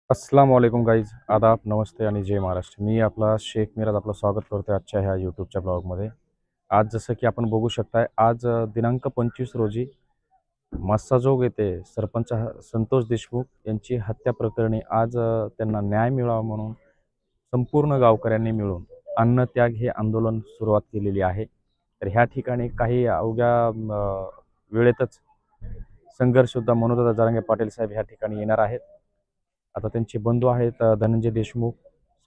अस्सलाम वालेकुम गाईज, आदाब, नमस्ते आणि जय महाराष्ट्र. मी आपला शेख मिराज आपलं स्वागत करतोय आजच्या ह्या यूट्यूबच्या ब्लॉगमध्ये. आज जसं की आपण बघू शकताय, आज दिनांक 25 रोजी मस्साजोग येथे सरपंच संतोष देशमुख यांची हत्या प्रकरणी आज त्यांना न्याय मिळावा म्हणून संपूर्ण गावकऱ्यांनी मिळून अन्नत्याग हे आंदोलन सुरुवात केलेली आहे. तर ह्या ठिकाणी काही अवघ्या वेळेतच संघर्षयोद्धा मनोजदादा जरांगे पाटील साहेब ह्या ठिकाणी येणार आहेत. आता त्यांचे बंधू आहेत धनंजय देशमुख,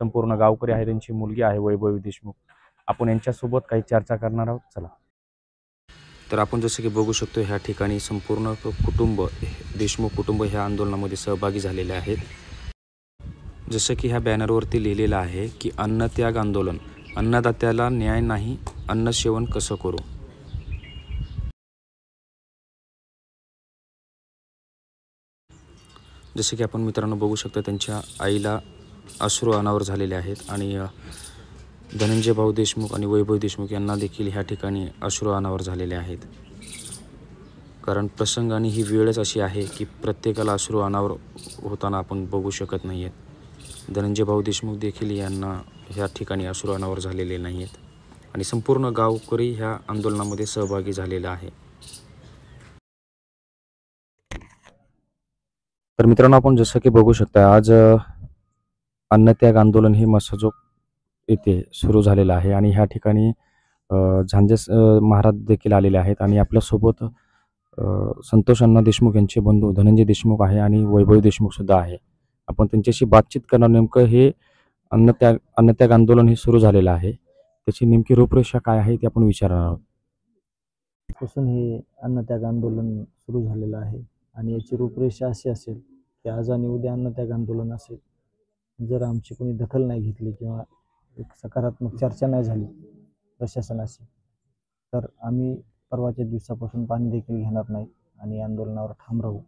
संपूर्ण गावकरी आहे, त्यांची मुलगी आहे वैभवी देशमुख. आपण यांच्यासोबत काही चर्चा करणार आहोत. चला. तर आपण जसं की बघू शकतो, ह्या ठिकाणी संपूर्ण कुटुंब, देशमुख कुटुंब ह्या आंदोलनामध्ये सहभागी झालेले आहेत. जसं की ह्या बॅनरवरती लिहिलेलं आहे की अन्नत्याग आंदोलन, अन्नदात्याला न्याय नाही, अन्न सेवन कसं करू. जसे की आपण मित्रांनो बघू शकता, त्यांच्या आईला अश्रू अनावर झालेले आहेत आणि धनंजय भाऊ देशमुख आणि वैभव देशमुख यांना देखील ह्या ठिकाणी अश्रू अनावर झालेले आहेत. कारण प्रसंग आणि ही वेळच अशी आहे की प्रत्येकाला अश्रू अनावर होताना आपण बघू शकत नाही आहेत. धनंजय भाऊ देशमुख देखील यांना ह्या ठिकाणी अश्रू अनावर झालेले नाही आहेत आणि संपूर्ण गावकरी ह्या आंदोलनामध्ये सहभागी झालेला आहे. तर मित्रांनो, आपण जसं की बघू शकता, आज अन्नत्याग आंदोलन हे मस्साजोग येथे सुरू झालेलं आहे आणि ह्या ठिकाणी झांजे महाराज देखील आलेले आहेत आणि आपल्यासोबत संतोष अण्णा देशमुख यांचे बंधू धनंजय देशमुख आहे आणि वैभव देशमुख सुद्धा आहे. आपण त्यांच्याशी बातचीत करणार. नेमकं हे अन्नत्याग आंदोलन हे सुरू झालेलं आहे, त्याची नेमकी रूपरेषा काय आहे ते आपण विचारणार आहोत. पासून हे अन्नत्याग आंदोलन सुरू झालेलं आहे आणि याची रूपरेषा अशी असेल की आज आणि उद्या अन्नत्याग आंदोलन असेल. जर आमची कोणी दखल नाही घेतली किंवा एक सकारात्मक चर्चा नाही झाली प्रशासनाशी, तर आम्ही परवाच्या दिवसापासून पाणी देखील घेणार नाही आणि आंदोलनावर ठाम राहू,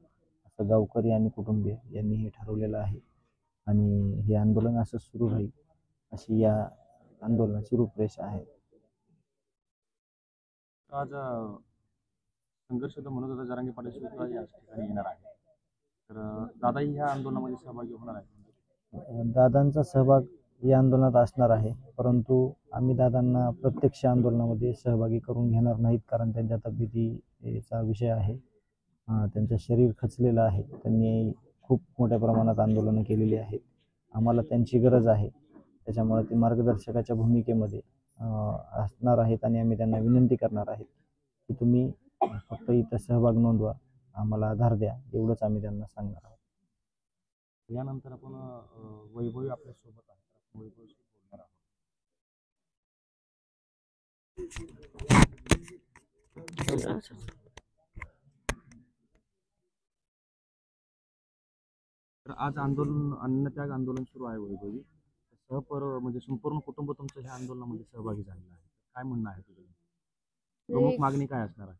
असं गावकरी आणि कुटुंबीय यांनी हे ठरवलेलं आहे. आणि हे आंदोलन असं सुरू राहील अशी या आंदोलनाची रूपरेषा आहे. आज संघर्ष मनोजदादा जरांगे पाटील सुद्धा या ठिकाणी येणार आहे. तर दादाही ह्या आंदोलनामध्ये सहभागी होणार आहे. दादांचा सहभाग या आंदोलनात असणार आहे, परंतु आम्ही दादांना प्रत्यक्ष आंदोलनामध्ये सहभागी करून घेणार नाहीत, कारण त्यांच्या तब्येतीचा विषय आहे. त्यांचं शरीर खचलेलं आहे. त्यांनी खूप मोठ्या प्रमाणात आंदोलनं केलेली आहेत. आम्हाला त्यांची गरज आहे, त्याच्यामुळे ते मार्गदर्शकाच्या भूमिकेमध्ये असणार आहेत आणि आम्ही त्यांना विनंती करणार आहेत की तुम्ही फक्त इथं सहभाग नोंदवा, आम्हाला आधार द्या, एवढंच आम्ही त्यांना सांगणार आहोत. यानंतर आपण वैभवी आपल्यासोबत आहे, आपण वैभवशी बोलणार आहोत. तर आज अन्नत्याग आंदोलन सुरू आहे वैभवी. म्हणजे संपूर्ण कुटुंब तुमचं ह्या आंदोलनामध्ये सहभागी झालेलं आहे. काय म्हणणं आहे तुझं? प्रमुख मागणी काय असणार आहे?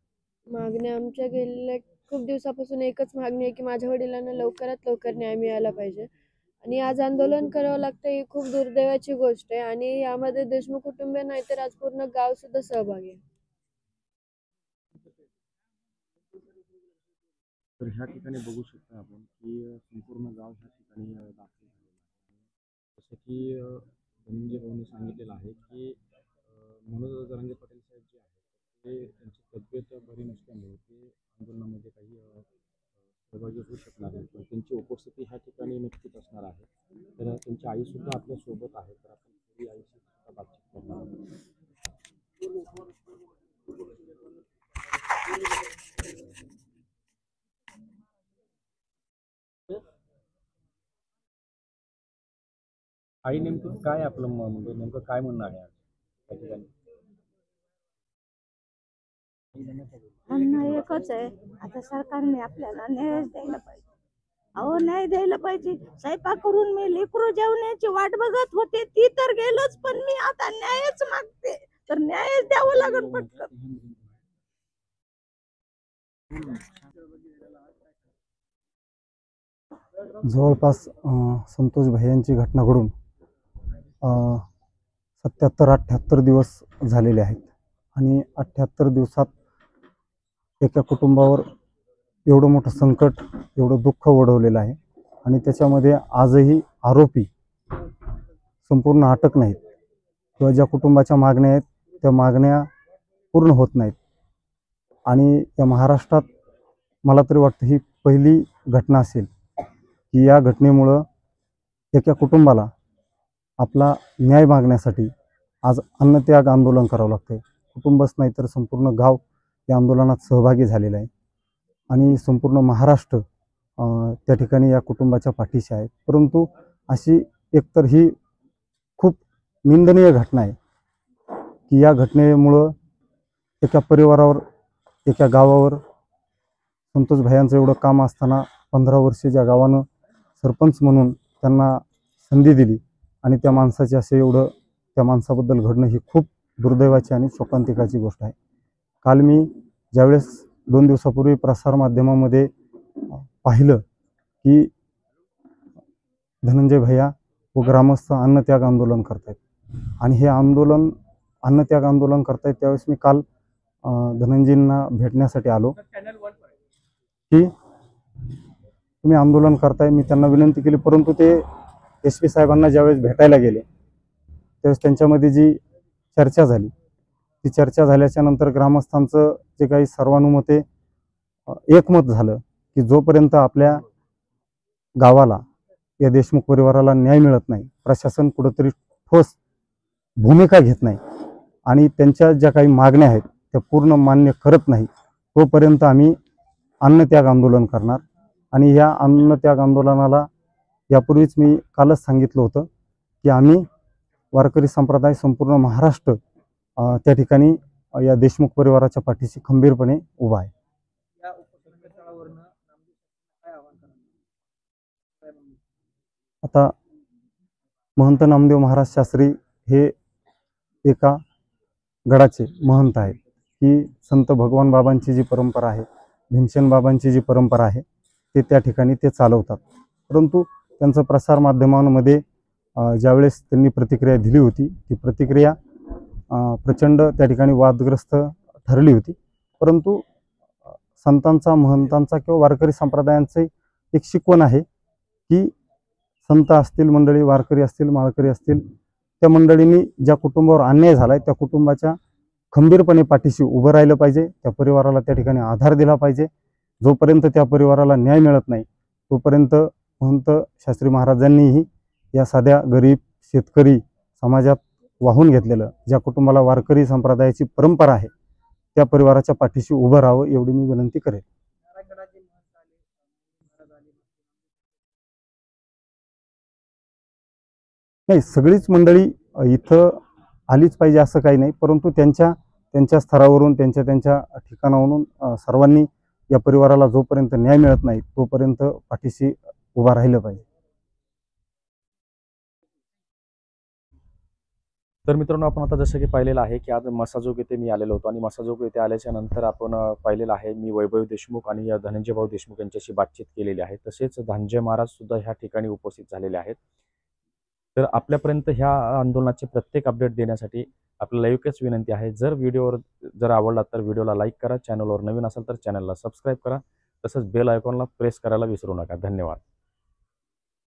मागण्या आमच्या गेलेल्या खूप दिवसापासून एकच मागणी आहे की माझ्या वडिलांना लवकरात लवकर न्याय मिळाला पाहिजे आणि आज आंदोलन करावं लागतं, ही खूप दुर्दैवाची गोष्ट आहे आणि यामध्ये देशमुख कुटुंबीय नाही तर आज पूर्ण गाव सुद्धा सहभागी आहे. तर ह्या ठिकाणी बघू शकता आपण की संपूर्ण गाव ह्या ठिकाणी दाखल झालेलं आहे. जसं की धनंजय भाऊंनी सांगितलेलं आहे की मनोज जरांगे पाटील साहेब जे आहेत ते त्यांची तब्येत बरी नसल्यामुळे ते आंदोलनामध्ये काही सहभागी होऊ शकणार नाही, पण त्यांची उपस्थिती ह्या ठिकाणी नक्कीच असणार आहे. तर त्यांची आईसुद्धा आपल्यासोबत आहे, तर आपण थोडी आईशी सुद्धा बातचीत करणार आहोत. आई, नेमकं काय आपलं म्हणजे नेमकं काय म्हणणं आहे आज त्या ठिकाणी? म्हणणं एकच आहे, आता सरकारने आपल्याला न्याय द्यायला पाहिजे. अहो, न्याय द्यायला पाहिजे. स्वयंपाक करून मी लेकरू जेवण्याची वाट बघत होते, ती तर गेलोच, पण मी आता न्यायच मागते, तर न्यायच द्यावं लागेल पटकन. जवळपास संतोष भैयांची घटना घडून 77-78 दिवस झालेले आहेत आणि 78 दिवसात एका कुटुंबावर एवढं मोठं संकट, एवढं दुःख ओढवलेलं आहे आणि त्याच्यामध्ये आजही आरोपी संपूर्ण अटक नाहीत किंवा ज्या कुटुंबाच्या मागण्या आहेत त्या मागण्या पूर्ण होत नाहीत. आणि या महाराष्ट्रात मला तरी वाटतं ही पहिली घटना असेल की या घटनेमुळं एका कुटुंबाला आपला न्याय मागण्यासाठी आज अन्नत्याग आंदोलन करावं लागतं. कुटुंबच नाही तर संपूर्ण गाव या आंदोलनात सहभागी झालेलं आहे आणि संपूर्ण महाराष्ट्र त्या ठिकाणी या कुटुंबाच्या पाठीशी आहे. परंतु अशी एकतर ही खूप निंदनीय घटना आहे की या घटनेमुळं एका परिवारावर, एका गावावर संतोष भायांचं एवढं काम असताना 15 वर्षे ज्या गावानं सरपंच म्हणून त्यांना संधी दिली आणि त्या माणसाचे असे एवढं त्या माणसाबद्दल घडणं ही खूप दुर्दैवाची आणि शोकांतिकाची गोष्ट आहे. काल मी ज्यावेळेस 2 दिवसापूर्वी प्रसारमाध्यमामध्ये पाहिलं की धनंजय भैया व ग्रामस्थ अन्नत्याग आंदोलन करतायत आणि हे आंदोलन अन्नत्याग आंदोलन करतायत, त्यावेळेस मी काल धनंजयंना भेटण्यासाठी आलो की तुम्ही आंदोलन करताय. मी त्यांना विनंती केली, परंतु ते SP साहेबांना ज्यावेळेस भेटायला गेले त्यावेळेस त्यांच्यामध्ये जी चर्चा झाली ती चर्चा झाल्याच्या नंतर ग्रामस्थांचं जे काही सर्वानुमते एकमत झालं की जोपर्यंत आपल्या गावाला, या देशमुख परिवाराला न्याय मिळत नाही, प्रशासन कुठंतरी ठोस भूमिका घेत नाही आणि त्यांच्या ज्या काही मागण्या आहेत त्या पूर्ण मान्य करत नाही, तोपर्यंत आम्ही अन्नत्याग आंदोलन करणार. आणि या अन्नत्याग आंदोलनाला यापूर्वीच मी कालच सांगितलं होतं की आम्ही वारकरी संप्रदाय संपूर्ण महाराष्ट्र त्या ठिकाणी या देशमुख परिवाराच्या पाठीशी खंबीरपणे उभा आहे. आता महंत नामदेव महाराज शास्त्री हे एका गडाचे महंत आहेत की संत भगवान बाबांची जी परंपरा आहे, भीमसेन बाबांची जी परंपरा आहे ते त्या ठिकाणी ते चालवतात. परंतु त्यांचं प्रसारमाध्यमांमध्ये ज्यावेळेस त्यांनी प्रतिक्रिया दिली होती ती प्रतिक्रिया प्रचंड त्या ठिकाणी वादग्रस्त ठरली होती. परंतु संतांचा, महंतांचा किंवा वारकरी संप्रदायांचे एक शिकवण आहे की संत असतील मंडळी, वारकरी असतील, माळकरी असतील, त्या मंडळींनी ज्या कुटुंबावर अन्याय झाला आहे त्या कुटुंबाच्या खंबीरपणे पाठीशी उभं राहिलं पाहिजे, त्या परिवाराला त्या ठिकाणी आधार दिला पाहिजे. जोपर्यंत त्या परिवाराला न्याय मिळत नाही तोपर्यंत महंत शास्त्री महाराजांनीही या साध्या गरीब शेतकरी समाजात वाहून घेतलेलं ज्या कुटुंबाला वारकरी संप्रदायाची परंपरा आहे त्या परिवाराच्या पाठीशी उभं राहावं एवढी मी विनंती करेन. नाही, सगळीच मंडळी इथं आलीच पाहिजे असं काही नाही, परंतु त्यांच्या स्तरावरून, त्यांच्या ठिकाणावरून सर्वांनी या परिवाराला जोपर्यंत न्याय मिळत नाही तोपर्यंत पाठीशी उभा राहिलं पाहिजे. तर मित्रांनो, आपण आता जसं की पाहिलेलं आहे की आज मसाजोग येथे मी आलेलो होतो आणि मसाजोग येथे आल्याच्या नंतर आपण पाहिलेलं आहे मी वैभव देशमुख आणि धनंजय भाऊ देशमुख यांच्याशी बातचीत केलेली आहे. तसेच धनंजय महाराज सुद्धा ह्या ठिकाणी उपस्थित झालेले आहेत. तर आपल्यापर्यंत ह्या आंदोलनाचे प्रत्येक अपडेट देण्यासाठी आपल्याला एकच विनंती आहे, जर आवडला तर व्हिडिओला लाईक करा, चॅनलवर नवीन असाल तर चॅनलला सबस्क्राईब करा, तसंच बेल आयकॉनला प्रेस करायला विसरू नका. धन्यवाद.